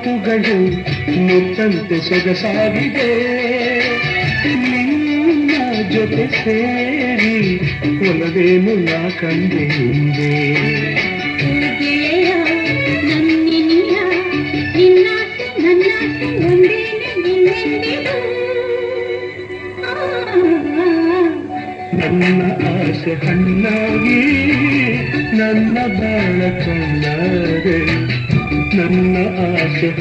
ಮಾತುಗಳು ಮುತ್ತಂತೆ ಸೊಗಸಾಗಿದೆ ನಿನ್ನ ಜೊತೆ ಸೇರಿ ಒಲವೇನು ನಾ ಕಂಡೆ ಹಿಂದೆ ನನ್ನ ಆಸೆ ಹಣ್ಣಾಗಿ ನನ್ನ ಬಾಳ ಕಣ್ಣಾದೆ ನನ್ನ ಆಸೆ